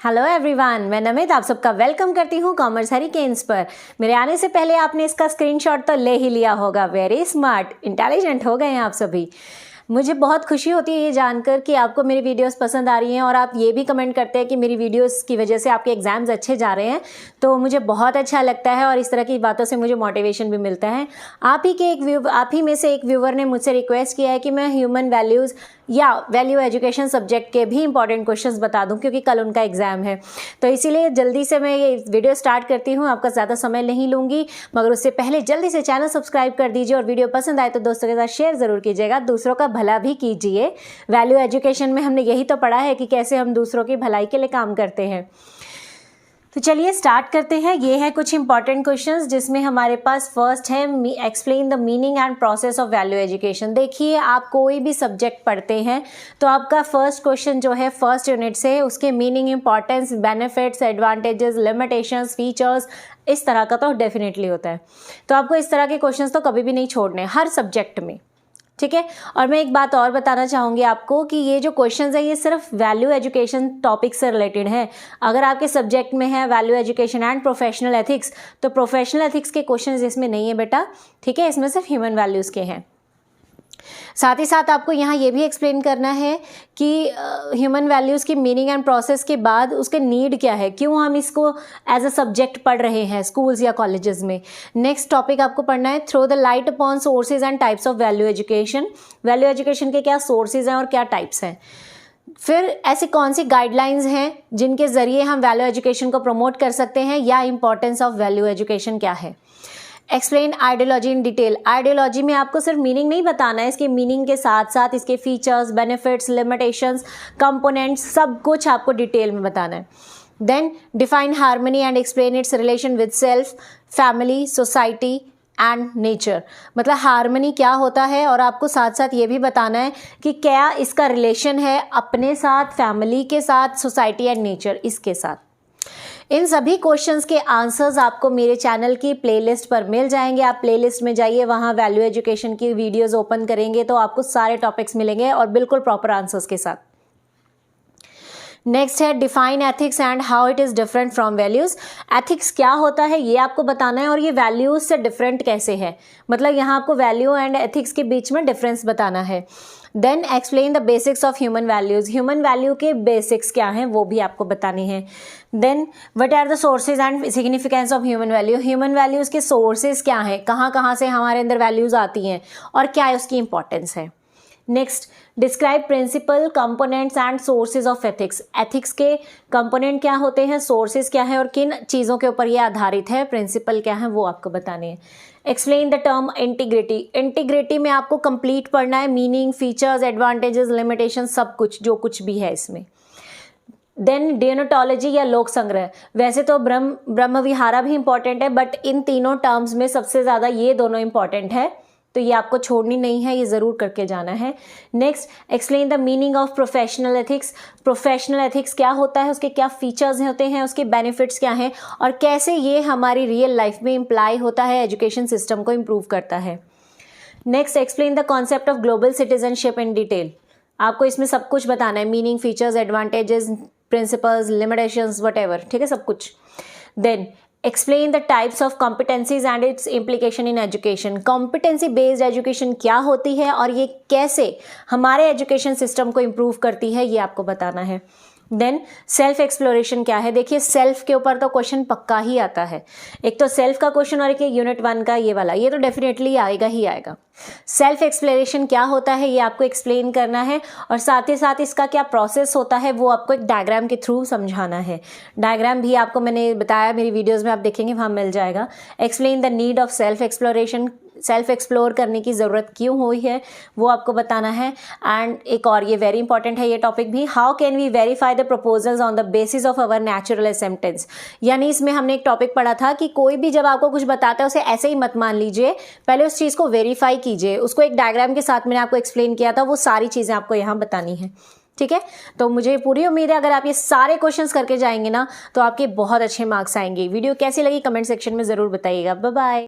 Hello everyone, मैं नमित आप सबका वेलकम करती हूँ कॉमर्स हरिकेन्स पर। मेरे आने से पहले आपने इसका स्क्रीनशॉट तो ले ही लिया होगा। वेरी स्मार्ट, इंटेलिजेंट हो गए हैं आप सभी। मुझे बहुत खुशी होती है ये जानकर कि आपको मेरी वीडियोस पसंद आ रही हैं और आप ये भी कमेंट करते हैं कि मेरी वीडियोस की वजह से आपके एग्जाम्स अच्छे जा रहे हैं, तो मुझे बहुत अच्छा लगता है और इस तरह की बातों से मुझे मोटिवेशन भी मिलता है। आप ही में से एक व्यूवर ने मुझसे रिक्वेस्ट किया है कि मैं ह्यूमन वैल्यूज़ या वैल्यू एजुकेशन सब्जेक्ट के भी इंपॉर्टेंट क्वेश्चंस बता दूं, क्योंकि कल उनका एग्जाम है। तो इसीलिए जल्दी से मैं ये वीडियो स्टार्ट करती हूँ। आपका ज़्यादा समय नहीं लूँगी, मगर उससे पहले जल्दी से चैनल सब्सक्राइब कर दीजिए और वीडियो पसंद आए तो दोस्तों के साथ शेयर ज़रूर कीजिएगा। दूसरों का भला भी कीजिए। वैल्यू एजुकेशन में हमने यही तो पढ़ा है कि कैसे हम दूसरों की भलाई के लिए काम करते हैं। तो चलिए स्टार्ट करते हैं। ये है कुछ इंपॉर्टेंट क्वेश्चंस, जिसमें हमारे पास फर्स्ट है explain the meaning and process of value education. देखिए, आप कोई भी सब्जेक्ट पढ़ते हैं तो आपका फर्स्ट क्वेश्चन जो है फर्स्ट यूनिट से, उसके meaning, importance, benefits, advantages, limitations, features, इस तरह का तो डेफिनेटली होता है। तो आपको इस तरह के क्वेश्चंस तो कभी भी नहीं छोड़ने हर सब्जेक्ट में, ठीक है। और मैं एक बात और बताना चाहूँगी आपको कि ये जो क्वेश्चंस है ये सिर्फ वैल्यू एजुकेशन टॉपिक से रिलेटेड है। अगर आपके सब्जेक्ट में है value education and professional ethics, तो प्रोफेशनल एथिक्स के क्वेश्चंस इसमें नहीं है बेटा, ठीक है। इसमें सिर्फ ह्यूमन वैल्यूज़ के हैं। साथ ही साथ आपको यहाँ ये भी एक्सप्लेन करना है कि ह्यूमन वैल्यूज़ की मीनिंग एंड प्रोसेस के बाद उसके नीड क्या है, क्यों हम इसको एज अ सब्जेक्ट पढ़ रहे हैं स्कूल्स या कॉलेजेस में। नेक्स्ट टॉपिक आपको पढ़ना है throw the light upon sources and types of value education. Value education के क्या सोर्सेज हैं और क्या टाइप्स हैं। फिर ऐसी कौन सी गाइडलाइंस हैं जिनके ज़रिए हम वैल्यू एजुकेशन को प्रमोट कर सकते हैं, या इंपॉर्टेंस ऑफ वैल्यू एजुकेशन क्या है। Explain ideology in detail. Ideology में आपको सिर्फ मीनिंग नहीं बताना है, इसके मीनिंग के साथ साथ इसके फीचर्स, बेनिफिट्स, लिमिटेशंस, कंपोनेंट्स, सब कुछ आपको डिटेल में बताना है। Then define harmony and explain its relation with self, family, society and nature. मतलब हार्मनी क्या होता है, और आपको साथ साथ ये भी बताना है कि क्या इसका रिलेशन है अपने साथ, फैमिली के साथ, सोसाइटी एंड नेचर, इसके साथ। इन सभी क्वेश्चंस के आंसर्स आपको मेरे चैनल की प्लेलिस्ट पर मिल जाएंगे। आप प्लेलिस्ट में जाइए, वहाँ वैल्यू एजुकेशन की वीडियोस ओपन करेंगे तो आपको सारे टॉपिक्स मिलेंगे और बिल्कुल प्रॉपर आंसर्स के साथ। नेक्स्ट है define ethics and how it is different from values. Ethics क्या होता है ये आपको बताना है, और ये वैल्यूज़ से डिफरेंट कैसे है, मतलब यहाँ आपको वैल्यू एंड एथिक्स के बीच में डिफरेंस बताना है। Then explain the basics of human values. Human value के बेसिक्स क्या हैं वो भी आपको बताने हैं। Then what are the sources and significance of human value. Human values के सोर्सेज क्या हैं, कहाँ कहाँ से हमारे अंदर वैल्यूज़ आती हैं और क्या है उसकी इंपॉर्टेंस है। Next describe principle, components and sources of ethics. Ethics के कंपोनेंट क्या होते हैं, सोर्सेज क्या है और किन चीज़ों के ऊपर ये आधारित है, प्रिंसिपल क्या है वो आपको बताने हैं। Explain the term integrity. Integrity में आपको कंप्लीट पढ़ना है, मीनिंग, फीचर्स, एडवांटेजेस, लिमिटेशन, सब कुछ जो कुछ भी है इसमें। देन डियोनटोलॉजी या लोक संग्रह। वैसे तो ब्रह्म विहारा भी इंपॉर्टेंट है, बट इन तीनों टर्म्स में सबसे ज़्यादा ये दोनों इंपॉर्टेंट है, तो ये आपको छोड़नी नहीं है, ये ज़रूर करके जाना है। Next explain the meaning of professional ethics. Professional ethics क्या होता है, उसके क्या फीचर्स होते हैं, उसके बेनिफिट्स क्या हैं और कैसे ये हमारी रियल लाइफ में इम्प्लाई होता है, एजुकेशन सिस्टम को इम्प्रूव करता है। Next explain the concept of global citizenship in detail. आपको इसमें सब कुछ बताना है, meaning, features, advantages, principles, limitations, whatever, ठीक है, सब कुछ। Then explain the types of competencies and its implication in education. Competency based education क्या होती है और ये कैसे हमारे एजुकेशन सिस्टम को इम्प्रूव करती है, ये आपको बताना है। देन सेल्फ एक्सप्लोरेशन क्या है। देखिए, सेल्फ के ऊपर तो क्वेश्चन पक्का ही आता है। एक तो सेल्फ का क्वेश्चन और एक यूनिट 1 का ये वाला, ये तो डेफिनेटली आएगा ही आएगा। सेल्फ एक्सप्लोरेशन क्या होता है ये आपको एक्सप्लेन करना है, और साथ ही साथ इसका क्या प्रोसेस होता है वो आपको एक डायग्राम के थ्रू समझाना है। डायग्राम भी आपको मैंने बताया मेरी वीडियोस में, आप देखेंगे वहाँ मिल जाएगा। Explain the need of self exploration. Self explore करने की ज़रूरत क्यों हुई है वो आपको बताना है। एंड एक और ये वेरी इंपॉर्टेंट है ये टॉपिक भी, how can we verify the proposals on the basis of our natural acceptance. यानी इसमें हमने एक टॉपिक पढ़ा था कि कोई भी जब आपको कुछ बताता है उसे ऐसे ही मत मान लीजिए, पहले उस चीज़ को वेरीफाई कीजिए। उसको एक डायग्राम के साथ मैंने आपको एक्सप्लेन किया था, वो सारी चीज़ें आपको यहाँ बतानी है, ठीक है। तो मुझे पूरी उम्मीद है अगर आप ये सारे क्वेश्चंस करके जाएंगे ना तो आपके बहुत अच्छे मार्क्स आएंगे। वीडियो कैसी लगी कमेंट सेक्शन में ज़रूर बताइएगा। Bye bye.